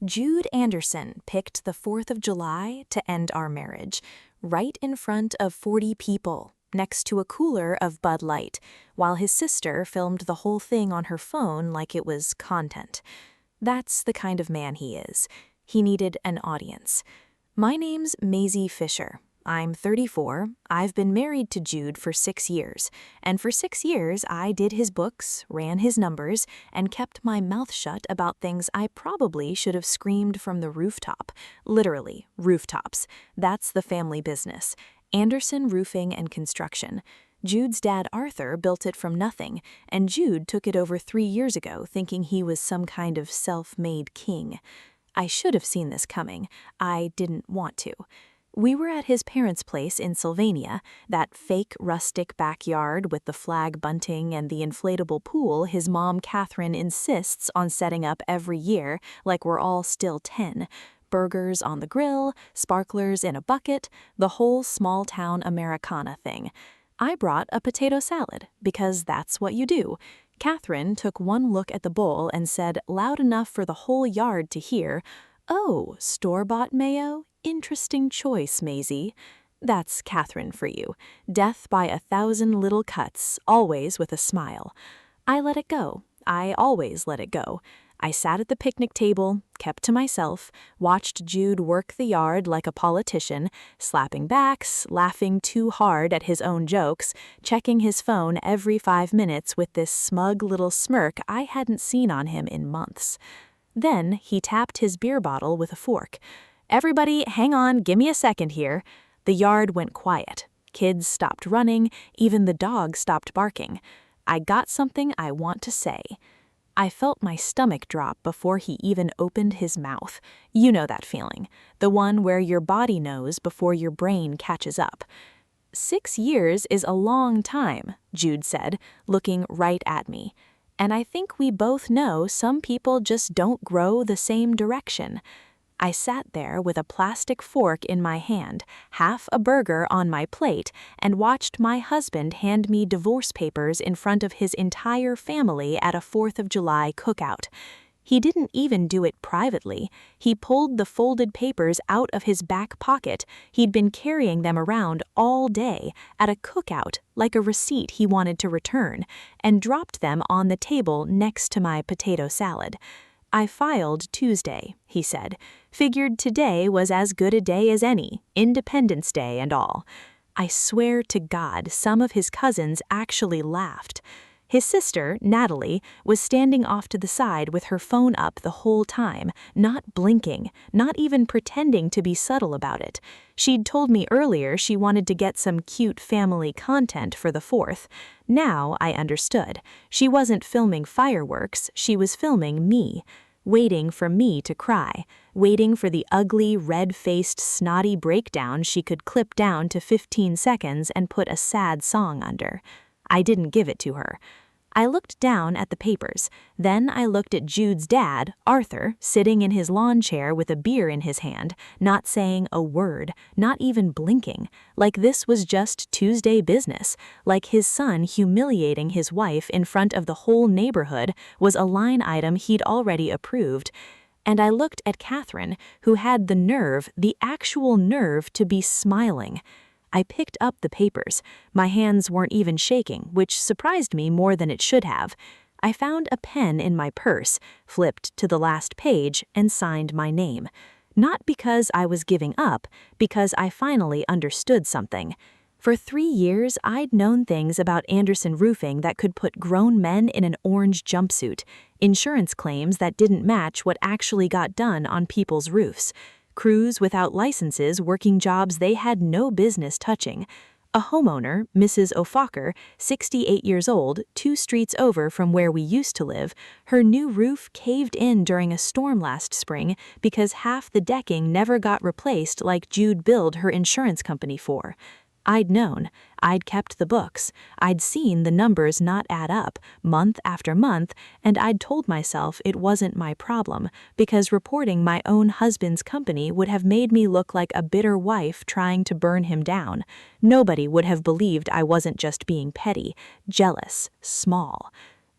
Jude Anderson picked the 4th of July to end our marriage, right in front of 40 people, next to a cooler of Bud Light, while his sister filmed the whole thing on her phone like it was content. That's the kind of man he is. He needed an audience. My name's Maisie Fisher. I'm 34, I've been married to Jude for 6 years, and for 6 years I did his books, ran his numbers, and kept my mouth shut about things I probably should have screamed from the rooftop. Literally, rooftops. That's the family business. Anderson Roofing and Construction. Jude's dad Arthur built it from nothing, and Jude took it over 3 years ago thinking he was some kind of self-made king. I should have seen this coming. I didn't want to. We were at his parents' place in Sylvania, that fake rustic backyard with the flag bunting and the inflatable pool his mom Catherine insists on setting up every year like we're all still 10. Burgers on the grill, sparklers in a bucket, the whole small-town Americana thing. I brought a potato salad, because that's what you do. Catherine took one look at the bowl and said loud enough for the whole yard to hear, "Oh, store-bought mayo? Interesting choice, Maisie." That's Catherine for you. Death by 1,000 little cuts, always with a smile. I let it go. I always let it go. I sat at the picnic table, kept to myself, watched Jude work the yard like a politician, slapping backs, laughing too hard at his own jokes, checking his phone every 5 minutes with this smug little smirk I hadn't seen on him in months. Then he tapped his beer bottle with a fork. "Everybody, hang on, give me a second here." The yard went quiet. Kids stopped running, even the dog stopped barking. I got something I want to say. I felt my stomach drop before he even opened his mouth. You know that feeling, the one where your body knows before your brain catches up. 6 years is a long time, Jude said, looking right at me. And I think we both know some people just don't grow the same direction. I sat there with a plastic fork in my hand, half a burger on my plate, and watched my husband hand me divorce papers in front of his entire family at a 4th of July cookout. He didn't even do it privately. He pulled the folded papers out of his back pocket. He'd been carrying them around all day at a cookout like a receipt he wanted to return, and dropped them on the table next to my potato salad. "I filed Tuesday," he said. "Figured today was as good a day as any, Independence Day and all." I swear to God, some of his cousins actually laughed. His sister, Natalie, was standing off to the side with her phone up the whole time, not blinking, not even pretending to be subtle about it. She'd told me earlier she wanted to get some cute family content for the 4th. Now I understood. She wasn't filming fireworks, she was filming me. Waiting for me to cry, waiting for the ugly, red-faced, snotty breakdown she could clip down to 15 seconds and put a sad song under. I didn't give it to her. I looked down at the papers. Then I looked at Jude's dad, Arthur, sitting in his lawn chair with a beer in his hand, not saying a word, not even blinking, like this was just Tuesday business, like his son humiliating his wife in front of the whole neighborhood was a line item he'd already approved. And I looked at Catherine, who had the nerve, the actual nerve, to be smiling. I picked up the papers. My hands weren't even shaking, which surprised me more than it should have. I found a pen in my purse, flipped to the last page, and signed my name. Not because I was giving up, because I finally understood something. For 3 years, I'd known things about Anderson Roofing that could put grown men in an orange jumpsuit, insurance claims that didn't match what actually got done on people's roofs, crews without licenses working jobs they had no business touching. A homeowner, Mrs. O'Focker, 68 years old, 2 streets over from where we used to live, her new roof caved in during a storm last spring because half the decking never got replaced like Jude billed her insurance company for. I'd known. I'd kept the books. I'd seen the numbers not add up, month after month, and I'd told myself it wasn't my problem, because reporting my own husband's company would have made me look like a bitter wife trying to burn him down. Nobody would have believed I wasn't just being petty, jealous, small.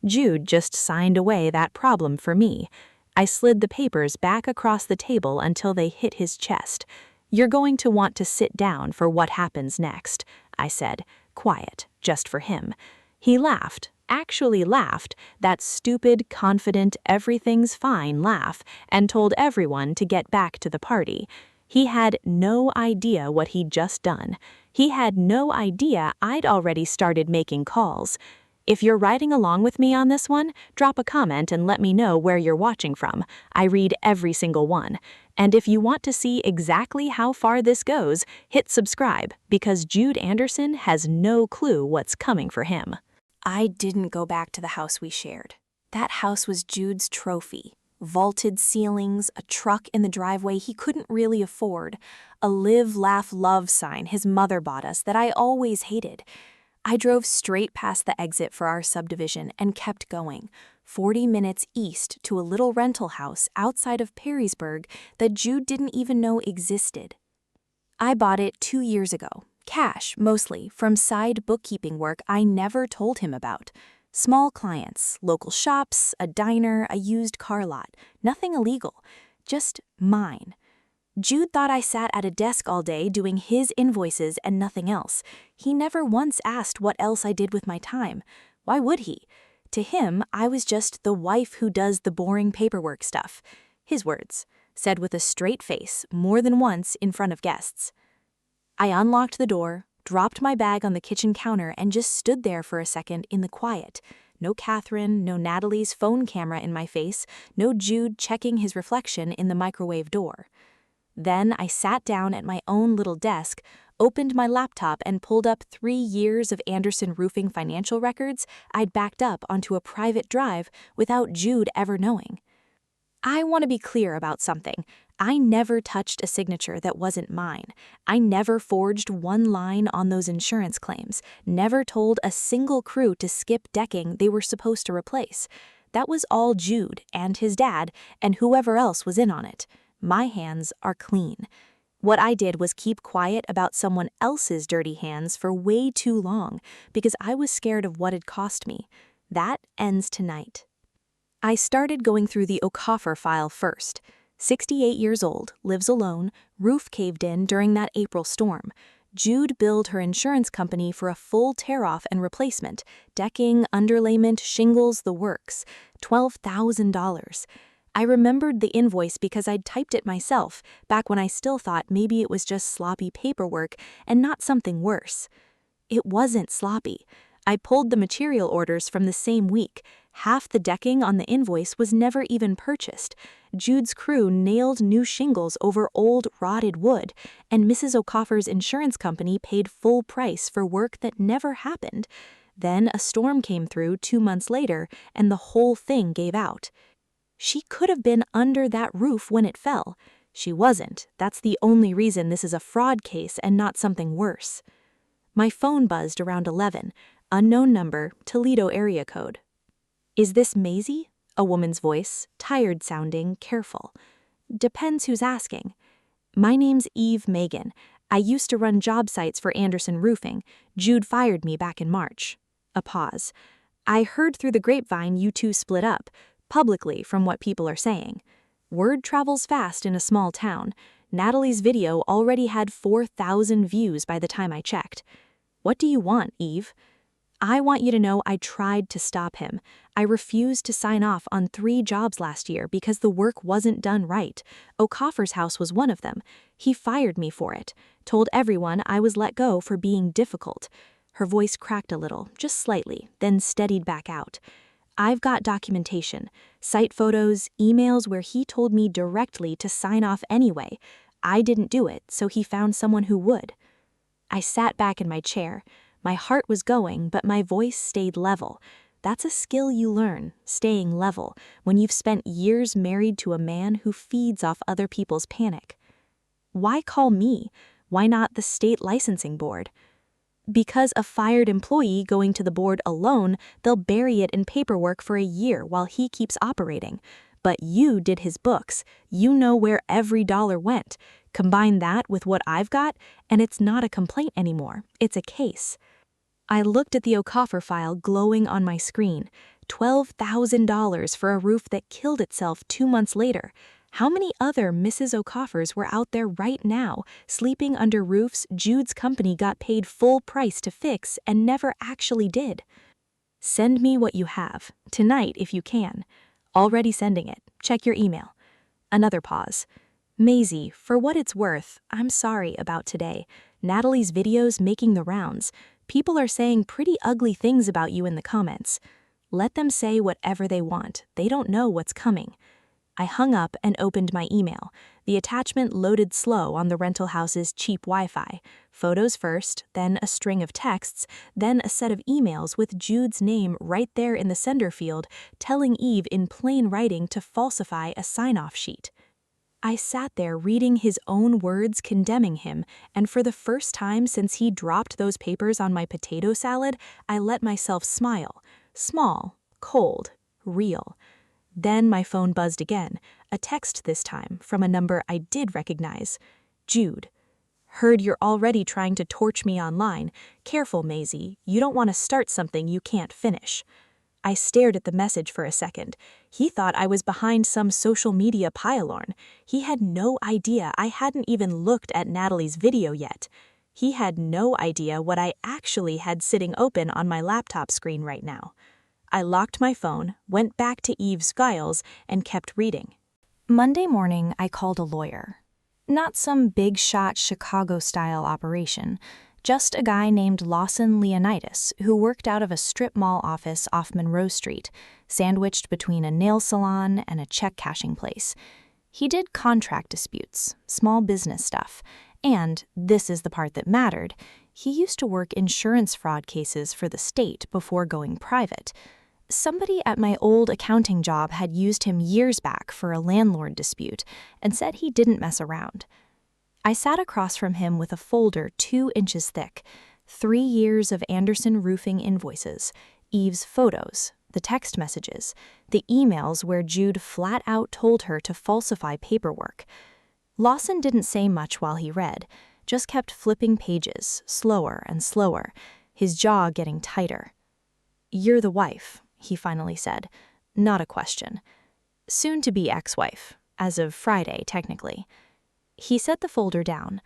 Jude just signed away that problem for me. I slid the papers back across the table until they hit his chest. "You're going to want to sit down for what happens next," I said, quiet, just for him. He laughed, actually laughed, that stupid, confident, everything's fine laugh, and told everyone to get back to the party. He had no idea what he'd just done. He had no idea I'd already started making calls. If you're riding along with me on this one, drop a comment and let me know where you're watching from. I read every single one. And if you want to see exactly how far this goes, hit subscribe, because Jude Anderson has no clue what's coming for him. I didn't go back to the house we shared. That house was Jude's trophy. Vaulted ceilings, a truck in the driveway he couldn't really afford, a live, laugh, love sign his mother bought us that I always hated. I drove straight past the exit for our subdivision and kept going, 40 minutes east to a little rental house outside of Perrysburg that Jude didn't even know existed. I bought it 2 years ago, cash mostly, from side bookkeeping work I never told him about. Small clients, local shops, a diner, a used car lot, nothing illegal, just mine. Jude thought I sat at a desk all day doing his invoices and nothing else. He never once asked what else I did with my time. Why would he? To him, I was just the wife who does the boring paperwork stuff. His words, said with a straight face more than once in front of guests. I unlocked the door, dropped my bag on the kitchen counter, and just stood there for a second in the quiet. No Catherine, no Natalie's phone camera in my face, no Jude checking his reflection in the microwave door. Then I sat down at my own little desk, opened my laptop, and pulled up 3 years of Anderson Roofing financial records I'd backed up onto a private drive without Jude ever knowing. I want to be clear about something. I never touched a signature that wasn't mine. I never forged one line on those insurance claims, never told a single crew to skip decking they were supposed to replace. That was all Jude and his dad and whoever else was in on it. My hands are clean. What I did was keep quiet about someone else's dirty hands for way too long because I was scared of what it cost me. That ends tonight. I started going through the Okafor file first. 68 years old, lives alone, roof caved in during that April storm. Jude billed her insurance company for a full tear-off and replacement, decking, underlayment, shingles, the works. $12,000. I remembered the invoice because I'd typed it myself, back when I still thought maybe it was just sloppy paperwork and not something worse. It wasn't sloppy. I pulled the material orders from the same week. Half the decking on the invoice was never even purchased. Jude's crew nailed new shingles over old, rotted wood, and Mrs. Okafor's insurance company paid full price for work that never happened. Then a storm came through 2 months later, and the whole thing gave out. She could have been under that roof when it fell. She wasn't. That's the only reason this is a fraud case and not something worse. My phone buzzed around 11. Unknown number, Toledo area code. "Is this Maisie?" A woman's voice, tired sounding, careful. "Depends who's asking." "My name's Eve Megan. I used to run job sites for Anderson Roofing. Jude fired me back in March." A pause. "I heard through the grapevine you two split up. Publicly, from what people are saying. Word travels fast in a small town. Natalie's video already had 4,000 views by the time I checked. What do you want, Eve?" "I want you to know I tried to stop him. I refused to sign off on 3 jobs last year because the work wasn't done right. Okafor's house was one of them. He fired me for it. Told everyone I was let go for being difficult." Her voice cracked a little, just slightly, then steadied back out. "I've got documentation, site photos, emails where he told me directly to sign off anyway. I didn't do it, so he found someone who would." I sat back in my chair. My heart was going, but my voice stayed level. That's a skill you learn, staying level, when you've spent years married to a man who feeds off other people's panic. "Why call me? Why not the state licensing board?" "Because a fired employee going to the board alone, they'll bury it in paperwork for a year while he keeps operating. But you did his books. You know where every dollar went. Combine that with what I've got, and it's not a complaint anymore. It's a case." I looked at the Okafor file glowing on my screen. $12,000 for a roof that killed itself 2 months later. How many other Mrs. O'Coffers were out there right now, sleeping under roofs Jude's company got paid full price to fix and never actually did? Send me what you have, tonight if you can. Already sending it. Check your email. Another pause. Maisie, for what it's worth, I'm sorry about today. Natalie's video's making the rounds. People are saying pretty ugly things about you in the comments. Let them say whatever they want. They don't know what's coming. I hung up and opened my email. The attachment loaded slow on the rental house's cheap Wi-Fi. Photos first, then a string of texts, then a set of emails with Jude's name right there in the sender field, telling Eve in plain writing to falsify a sign-off sheet. I sat there reading his own words condemning him, and for the first time since he dropped those papers on my potato salad, I let myself smile. Small, cold, real. Then my phone buzzed again, a text this time from a number I did recognize. Jude. Heard you're already trying to torch me online. Careful, Maisie. You don't want to start something you can't finish. I stared at the message for a second. He thought I was behind some social media pile-on. He had no idea I hadn't even looked at Natalie's video yet. He had no idea what I actually had sitting open on my laptop screen right now. I locked my phone, went back to Eve's files, and kept reading. Monday morning, I called a lawyer. Not some big-shot Chicago-style operation, just a guy named Lawson Leonidas who worked out of a strip mall office off Monroe Street, sandwiched between a nail salon and a check-cashing place. He did contract disputes, small business stuff, and, this is the part that mattered, he used to work insurance fraud cases for the state before going private. Somebody at my old accounting job had used him years back for a landlord dispute and said he didn't mess around. I sat across from him with a folder 2 inches thick, 3 years of Anderson Roofing invoices, Eve's photos, the text messages, the emails where Jude flat out told her to falsify paperwork. Lawson didn't say much while he read, just kept flipping pages, slower and slower, his jaw getting tighter. "You're the wife," he finally said, not a question. Soon-to-be ex-wife, as of Friday, technically. He set the folder down.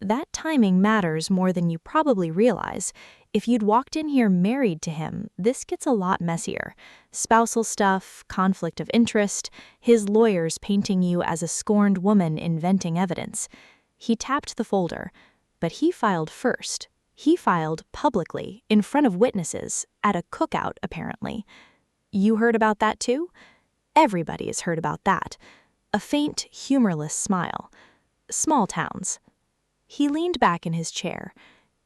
That timing matters more than you probably realize. If you'd walked in here married to him, this gets a lot messier. Spousal stuff, conflict of interest, his lawyers painting you as a scorned woman inventing evidence. He tapped the folder, but he filed first. He filed publicly, in front of witnesses, at a cookout, apparently. You heard about that too? Everybody has heard about that. A faint, humorless smile. Small towns. He leaned back in his chair.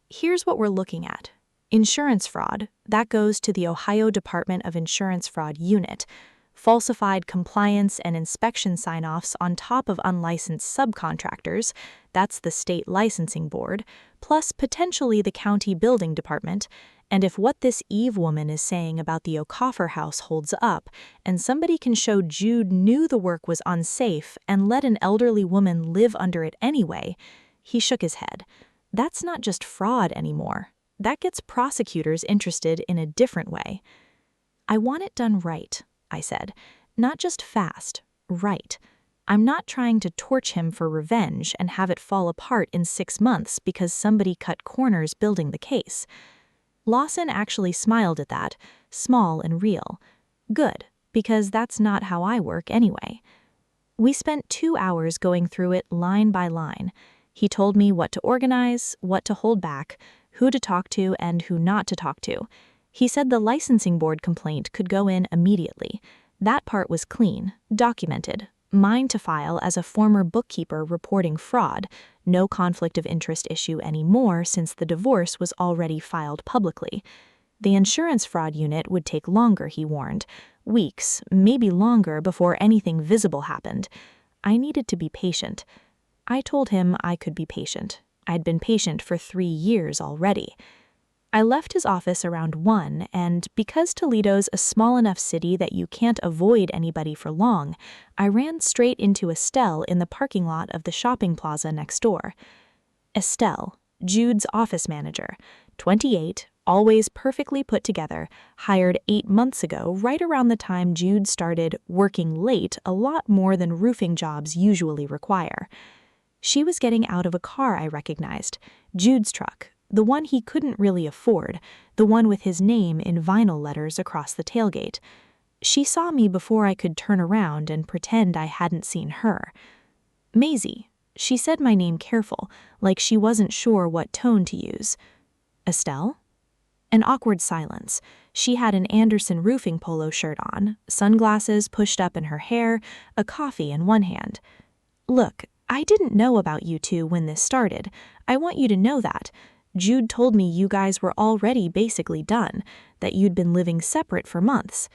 Here's what we're looking at. Insurance fraud, that goes to the Ohio Department of Insurance Fraud Unit. Falsified compliance and inspection sign-offs on top of unlicensed subcontractors, that's the state licensing board, plus potentially the county building department, and if what this Eve woman is saying about the O'Coffer house holds up, and somebody can show Jude knew the work was unsafe and let an elderly woman live under it anyway, he shook his head. That's not just fraud anymore. That gets prosecutors interested in a different way. I want it done right, I said. Not just fast, right. I'm not trying to torch him for revenge and have it fall apart in 6 months because somebody cut corners building the case. Lawson actually smiled at that, small and real. Good, because that's not how I work anyway. We spent 2 hours going through it line by line. He told me what to organize, what to hold back, who to talk to and who not to talk to. He said the licensing board complaint could go in immediately. That part was clean, documented, mine to file as a former bookkeeper reporting fraud, no conflict of interest issue anymore since the divorce was already filed publicly. The insurance fraud unit would take longer, he warned. Weeks, maybe longer before anything visible happened. I needed to be patient. I told him I could be patient. I'd been patient for 3 years already. I left his office around 1, and because Toledo's a small enough city that you can't avoid anybody for long, I ran straight into Estelle in the parking lot of the shopping plaza next door. Estelle, Jude's office manager, 28, always perfectly put together, hired 8 months ago, right around the time Jude started working late a lot more than roofing jobs usually require. She was getting out of a car I recognized, Jude's truck, the one he couldn't really afford, the one with his name in vinyl letters across the tailgate. She saw me before I could turn around and pretend I hadn't seen her. Maisie. She said my name careful, like she wasn't sure what tone to use. Estelle? An awkward silence. She had an Anderson roofing polo shirt on, sunglasses pushed up in her hair, a coffee in one hand. Look, I didn't know about you two when this started. I want you to know that. Jude told me you guys were already basically done, that you'd been living separate for months.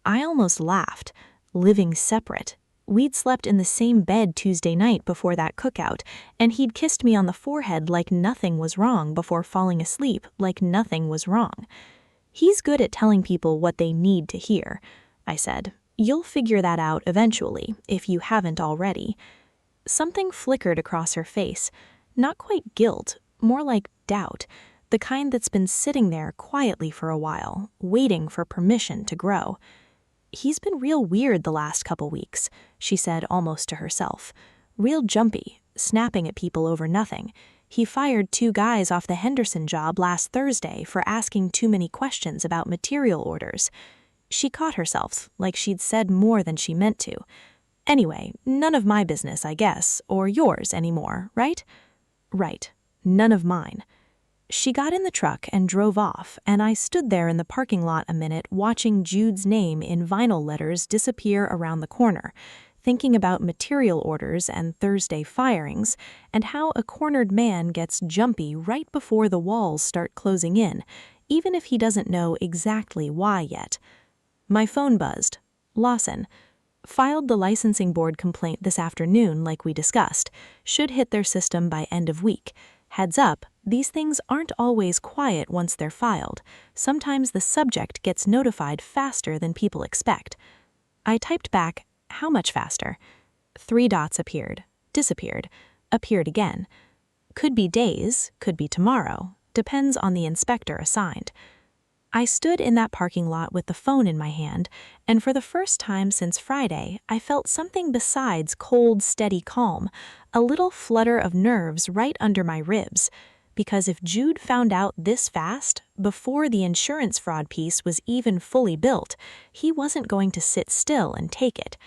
I almost laughed. Living separate. We'd slept in the same bed Tuesday night before that cookout, and he'd kissed me on the forehead like nothing was wrong before falling asleep like nothing was wrong. He's good at telling people what they need to hear, I said. You'll figure that out eventually, if you haven't already. Something flickered across her face. Not quite guilt, more like doubt, the kind that's been sitting there quietly for a while, waiting for permission to grow. He's been real weird the last couple weeks, she said almost to herself. Real jumpy, snapping at people over nothing. He fired 2 guys off the Henderson job last Thursday for asking too many questions about material orders. She caught herself, like she'd said more than she meant to. Anyway, none of my business, I guess, or yours anymore, right? Right. None of mine. She got in the truck and drove off, and I stood there in the parking lot a minute watching Jude's name in vinyl letters disappear around the corner, thinking about material orders and Thursday firings, and how a cornered man gets jumpy right before the walls start closing in, even if he doesn't know exactly why yet. My phone buzzed. Lawson. Filed the licensing board complaint this afternoon like we discussed. Should hit their system by end of week. Heads up, these things aren't always quiet once they're filed. Sometimes the subject gets notified faster than people expect. I typed back, how much faster? 3 dots appeared, disappeared, appeared again. Could be days, could be tomorrow, depends on the inspector assigned. I stood in that parking lot with the phone in my hand, and for the first time since Friday, I felt something besides cold, steady calm, a little flutter of nerves right under my ribs. Because if Jude found out this fast, before the insurance fraud piece was even fully built, he wasn't going to sit still and take it.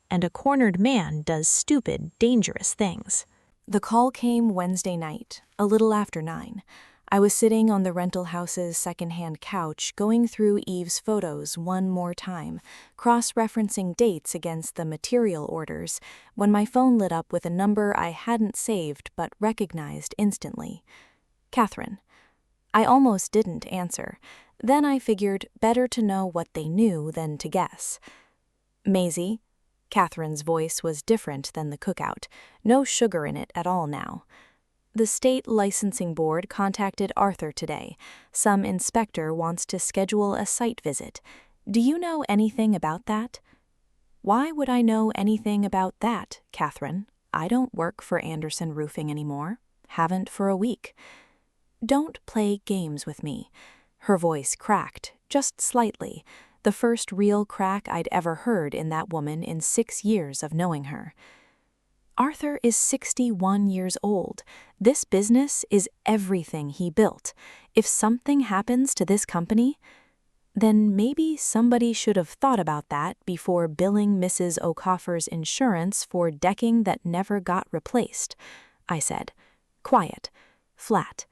And a cornered man does stupid, dangerous things. The call came Wednesday night, a little after 9. I was sitting on the rental house's second-hand couch going through Eve's photos one more time, cross-referencing dates against the material orders, when my phone lit up with a number I hadn't saved but recognized instantly. Catherine. I almost didn't answer. Then I figured better to know what they knew than to guess. Maisie. Catherine's voice was different than the cookout. No sugar in it at all now. The state licensing board contacted Arthur today. Some inspector wants to schedule a site visit. Do you know anything about that? Why would I know anything about that, Catherine? I don't work for Anderson Roofing anymore. Haven't for a week. Don't play games with me. Her voice cracked, just slightly, the first real crack I'd ever heard in that woman in 6 years of knowing her. Arthur is 61 years old. This business is everything he built. If something happens to this company, then maybe somebody should have thought about that before billing Mrs. O'Coffer's insurance for decking that never got replaced, I said. Quiet. Flat.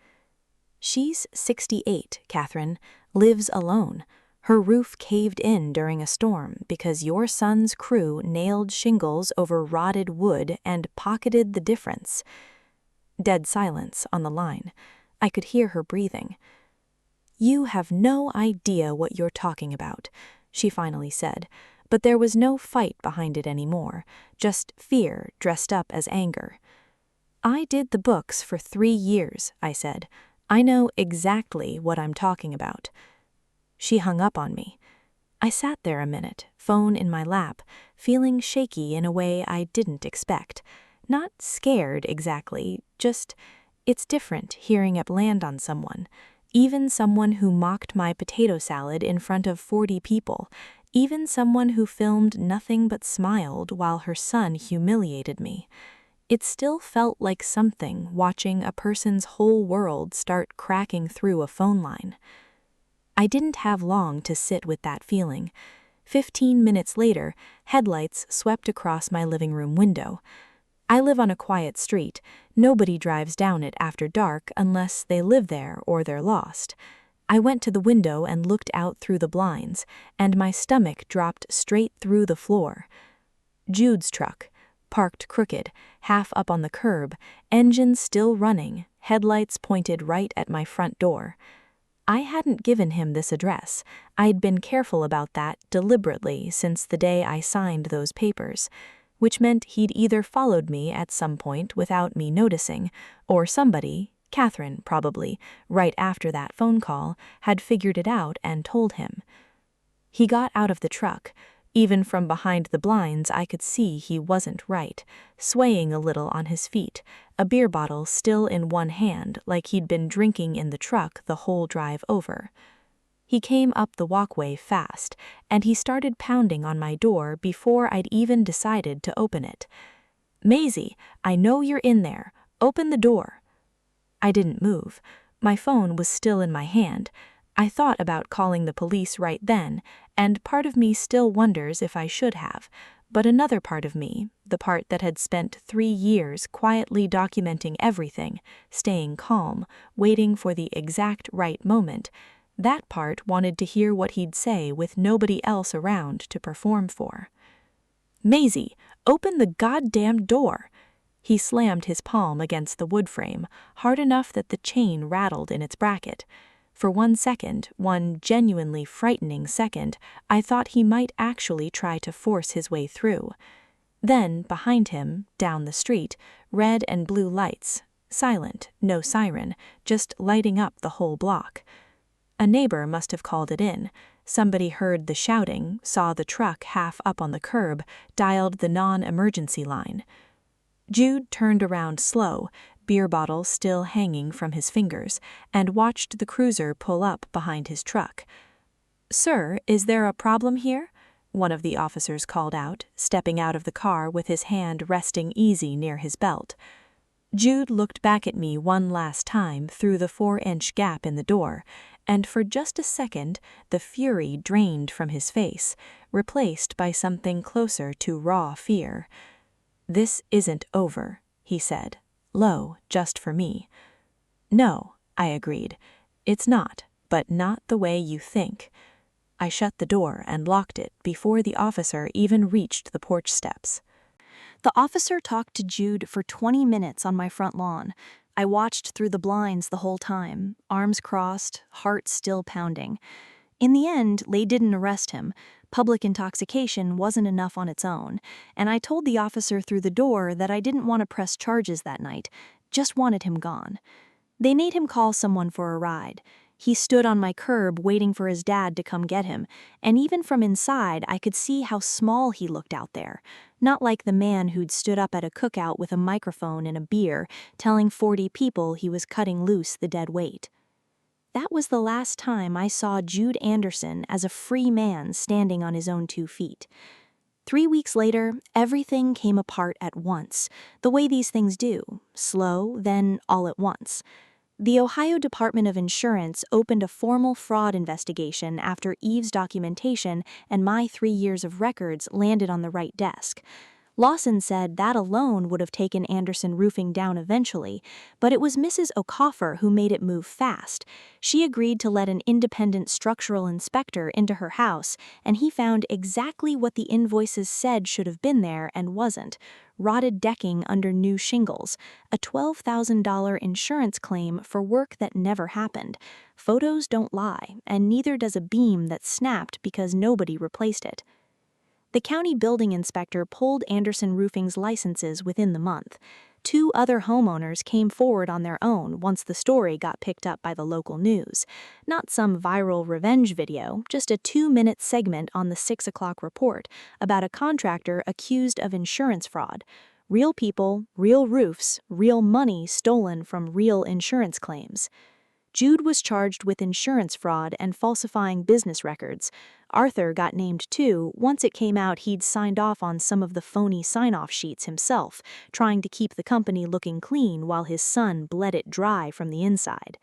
She's 68, Catherine. Lives alone. Her roof caved in during a storm because your son's crew nailed shingles over rotted wood and pocketed the difference. Dead silence on the line. I could hear her breathing. You have no idea what you're talking about, she finally said, but there was no fight behind it anymore, just fear dressed up as anger. I did the books for 3 years, I said. I know exactly what I'm talking about. She hung up on me. I sat there a minute, phone in my lap, feeling shaky in a way I didn't expect. Not scared exactly, just, it's different hearing it land on someone. Even someone who mocked my potato salad in front of 40 people, even someone who filmed nothing but smiled while her son humiliated me. It still felt like something watching a person's whole world start cracking through a phone line. I didn't have long to sit with that feeling. 15 minutes later, headlights swept across my living room window. I live on a quiet street. Nobody drives down it after dark unless they live there or they're lost. I went to the window and looked out through the blinds, and my stomach dropped straight through the floor. Jude's truck, parked crooked, half up on the curb, engine still running, headlights pointed right at my front door. I hadn't given him this address. I'd been careful about that deliberately since the day I signed those papers, which meant he'd either followed me at some point without me noticing, or somebody, Catherine probably, right after that phone call, had figured it out and told him. He got out of the truck. Even from behind the blinds I could see he wasn't right, swaying a little on his feet, a beer bottle still in one hand like he'd been drinking in the truck the whole drive over. He came up the walkway fast, and he started pounding on my door before I'd even decided to open it. "Maisie, I know you're in there. Open the door." I didn't move. My phone was still in my hand. I thought about calling the police right then, and part of me still wonders if I should have, but another part of me, the part that had spent 3 years quietly documenting everything, staying calm, waiting for the exact right moment, that part wanted to hear what he'd say with nobody else around to perform for. "Maisie, open the goddamn door!" He slammed his palm against the wood frame, hard enough that the chain rattled in its bracket. For 1 second, one genuinely frightening second, I thought he might actually try to force his way through. Then, behind him, down the street, red and blue lights, silent, no siren, just lighting up the whole block. A neighbor must have called it in. Somebody heard the shouting, saw the truck half up on the curb, dialed the non-emergency line. Jude turned around slow, beer bottle still hanging from his fingers, and watched the cruiser pull up behind his truck. "Sir, is there a problem here?" one of the officers called out, stepping out of the car with his hand resting easy near his belt. Jude looked back at me one last time through the 4-inch gap in the door, and for just a second the fury drained from his face, replaced by something closer to raw fear. "This isn't over," he said, low, just for me. "No," I agreed. "It's not, but not the way you think." I shut the door and locked it before the officer even reached the porch steps. The officer talked to Jude for 20 minutes on my front lawn. I watched through the blinds the whole time, arms crossed, heart still pounding. In the end, they didn't arrest him. Public intoxication wasn't enough on its own, and I told the officer through the door that I didn't want to press charges that night, just wanted him gone. They made him call someone for a ride. He stood on my curb waiting for his dad to come get him, and even from inside I could see how small he looked out there, not like the man who'd stood up at a cookout with a microphone and a beer, telling 40 people he was cutting loose the dead weight. That was the last time I saw Jude Anderson as a free man standing on his own 2 feet. 3 weeks later, everything came apart at once, the way these things do, slow, then all at once. The Ohio Department of Insurance opened a formal fraud investigation after Eve's documentation and my 3 years of records landed on the right desk. Lawson said that alone would have taken Anderson Roofing down eventually, but it was Mrs. O'Coffer who made it move fast. She agreed to let an independent structural inspector into her house, and he found exactly what the invoices said should have been there and wasn't: rotted decking under new shingles, a $12,000 insurance claim for work that never happened. Photos don't lie, and neither does a beam that snapped because nobody replaced it. The county building inspector pulled Anderson Roofing's licenses within the month. 2 other homeowners came forward on their own once the story got picked up by the local news. Not some viral revenge video, just a 2-minute segment on the 6 o'clock report about a contractor accused of insurance fraud. Real people, real roofs, real money stolen from real insurance claims. Jude was charged with insurance fraud and falsifying business records. Arthur got named too once it came out he'd signed off on some of the phony sign-off sheets himself, trying to keep the company looking clean while his son bled it dry from the inside.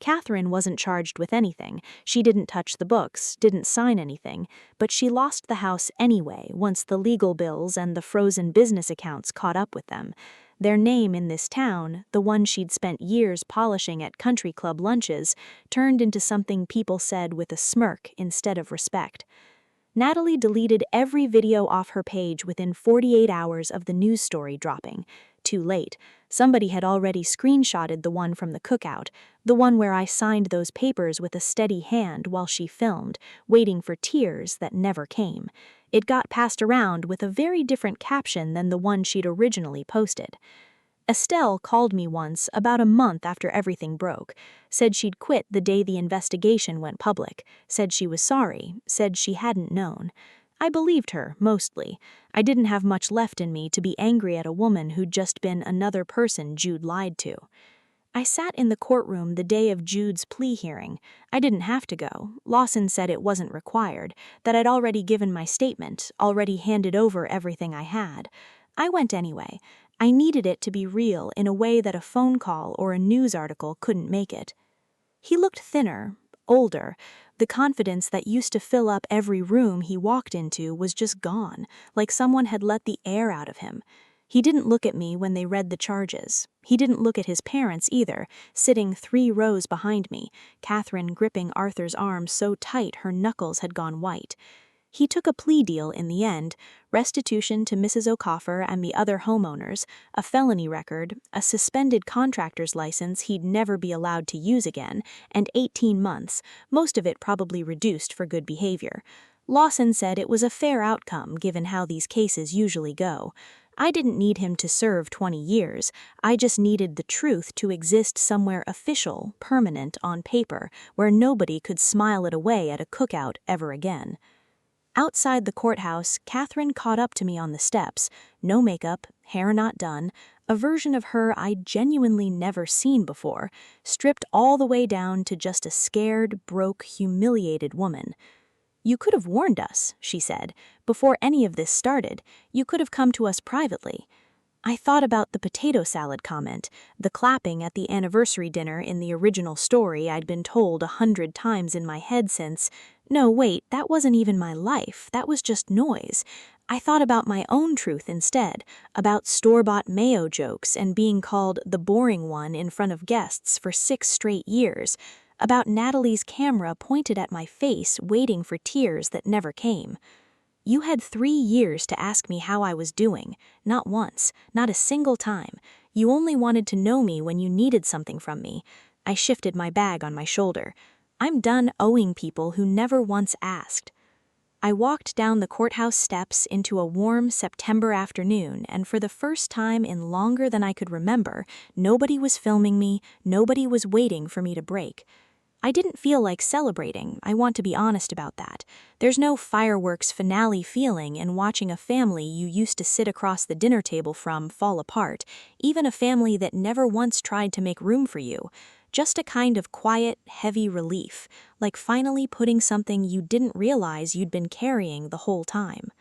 Catherine wasn't charged with anything. She didn't touch the books, didn't sign anything, but she lost the house anyway once the legal bills and the frozen business accounts caught up with them. Their name in this town, the one she'd spent years polishing at country club lunches, turned into something people said with a smirk instead of respect. Natalie deleted every video off her page within 48 hours of the news story dropping. Too late. Somebody had already screenshotted the one from the cookout, the one where I signed those papers with a steady hand while she filmed, waiting for tears that never came. It got passed around with a very different caption than the one she'd originally posted. Estelle called me once about a month after everything broke, said she'd quit the day the investigation went public, said she was sorry, said she hadn't known. I believed her, mostly. I didn't have much left in me to be angry at a woman who'd just been another person Jude lied to. I sat in the courtroom the day of Jude's plea hearing. I didn't have to go. Lawson said it wasn't required, that I'd already given my statement, already handed over everything I had. I went anyway. I needed it to be real in a way that a phone call or a news article couldn't make it. He looked thinner, older. The confidence that used to fill up every room he walked into was just gone, like someone had let the air out of him. He didn't look at me when they read the charges. He didn't look at his parents either, sitting 3 rows behind me, Catherine gripping Arthur's arm so tight her knuckles had gone white. He took a plea deal in the end, restitution to Mrs. O'Coffer and the other homeowners, a felony record, a suspended contractor's license he'd never be allowed to use again, and 18 months, most of it probably reduced for good behavior. Lawson said it was a fair outcome given how these cases usually go. I didn't need him to serve 20 years, I just needed the truth to exist somewhere official, permanent, on paper, where nobody could smile it away at a cookout ever again. Outside the courthouse, Catherine caught up to me on the steps, no makeup, hair not done, a version of her I'd genuinely never seen before, stripped all the way down to just a scared, broke, humiliated woman. "You could have warned us," she said. "Before any of this started, you could have come to us privately." I thought about the potato salad comment, the clapping at the anniversary dinner in the original story I'd been told 100 times in my head since, no, wait, that wasn't even my life, that was just noise. I thought about my own truth instead, about store-bought mayo jokes and being called the boring one in front of guests for 6 straight years, about Natalie's camera pointed at my face waiting for tears that never came. You had 3 years to ask me how I was doing, not once, not a single time. You only wanted to know me when you needed something from me. I shifted my bag on my shoulder. I'm done owing people who never once asked. I walked down the courthouse steps into a warm September afternoon, and for the first time in longer than I could remember, nobody was filming me, nobody was waiting for me to break. I didn't feel like celebrating, I want to be honest about that. There's no fireworks finale feeling in watching a family you used to sit across the dinner table from fall apart, even a family that never once tried to make room for you. Just a kind of quiet, heavy relief, like finally putting something you didn't realize you'd been carrying the whole time.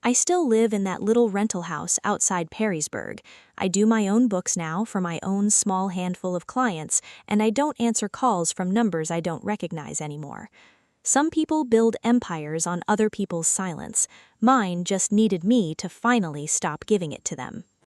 I still live in that little rental house outside Perrysburg. I do my own books now for my own small handful of clients, and I don't answer calls from numbers I don't recognize anymore. Some people build empires on other people's silence. Mine just needed me to finally stop giving it to them.